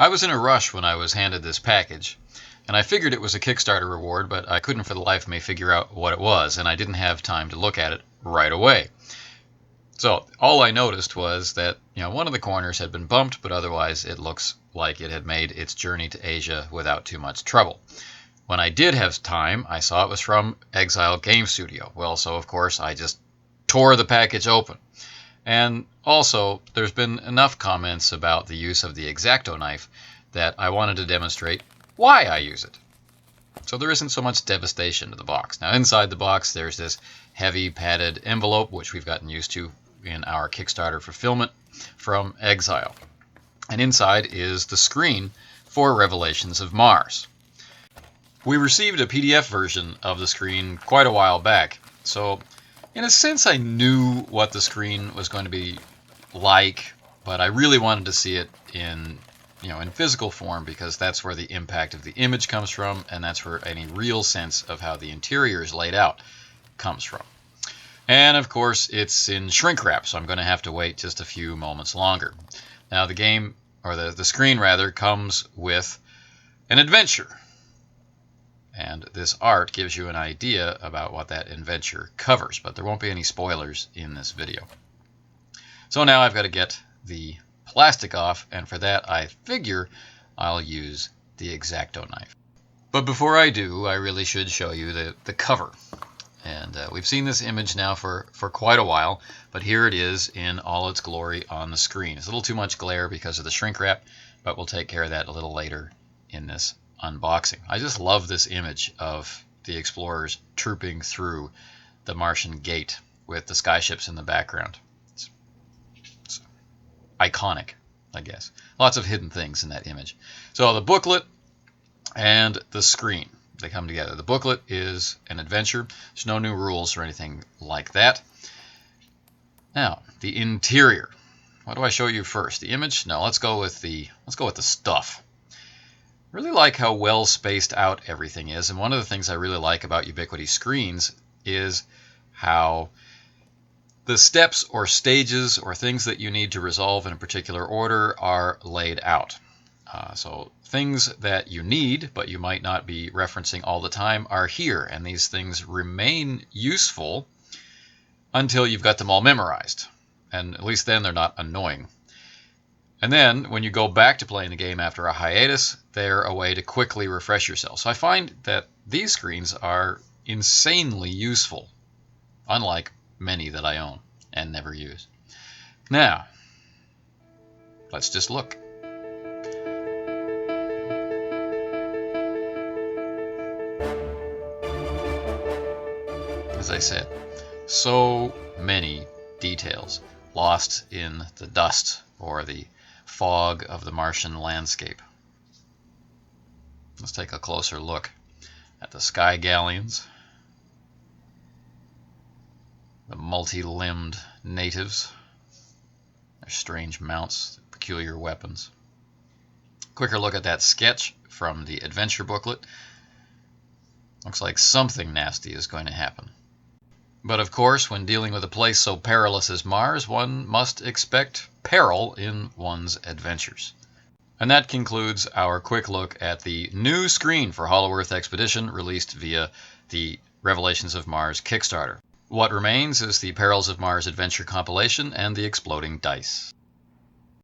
I was in a rush when I was handed this package, and I figured it was a Kickstarter reward, but I couldn't for the life of me figure out what it was, and I didn't have time to look at it right away. So all I noticed was that one of the corners had been bumped, but otherwise it looks like it had made its journey to Asia without too much trouble. When I did have time, I saw it was from Exile Game Studio. Well, so of course I just tore the package open. And also, there's been enough comments about the use of the X-Acto knife that I wanted to demonstrate why I use it. So there isn't so much devastation to the box. Now inside the box there's this heavy padded envelope, which we've gotten used to in our Kickstarter fulfillment from Exile. And inside is the screen for Revelations of Mars. We received a PDF version of the screen quite a while back, so in a sense I knew what the screen was going to be like, but I really wanted to see it in physical form, because that's where the impact of the image comes from, and that's where any real sense of how the interior is laid out comes from. And of course it's in shrink wrap, so I'm going to have to wait just a few moments longer. Now the game, or the screen rather, comes with an adventure. And this art gives you an idea about what that adventure covers, but there won't be any spoilers in this video. So now I've got to get the plastic off, and for that I figure I'll use the X-Acto knife. But before I do, I really should show you the cover. And we've seen this image now for quite a while, but here it is in all its glory on the screen. It's a little too much glare because of the shrink wrap, but we'll take care of that a little later in this unboxing. I just love this image of the explorers trooping through the Martian gate with the skyships in the background. It's iconic, I guess. Lots of hidden things in that image. So the booklet and the screen, they come together. The booklet is an adventure. There's no new rules or anything like that. Now, the interior. What do I show you first? The image? No, let's go with the stuff. Really like how well spaced out everything is, and one of the things I really like about Ubiquity screens is how the steps or stages or things that you need to resolve in a particular order are laid out. So things that you need but you might not be referencing all the time are here, and these things remain useful until you've got them all memorized, and at least then they're not annoying. And then when you go back to playing the game after a hiatus, they're a way to quickly refresh yourself. So I find that these screens are insanely useful, unlike many that I own and never use. Now, let's just look. As I said, so many details lost in the dust or the fog of the Martian landscape. Let's take a closer look at the sky galleons, the multi-limbed natives, their strange mounts, peculiar weapons. Quicker look at that sketch from the adventure booklet. Looks like something nasty is going to happen. But of course, when dealing with a place so perilous as Mars, one must expect peril in one's adventures. And that concludes our quick look at the new screen for Hollow Earth Expedition, released via the Revelations of Mars Kickstarter. What remains is the Perils of Mars Adventure compilation and the exploding dice.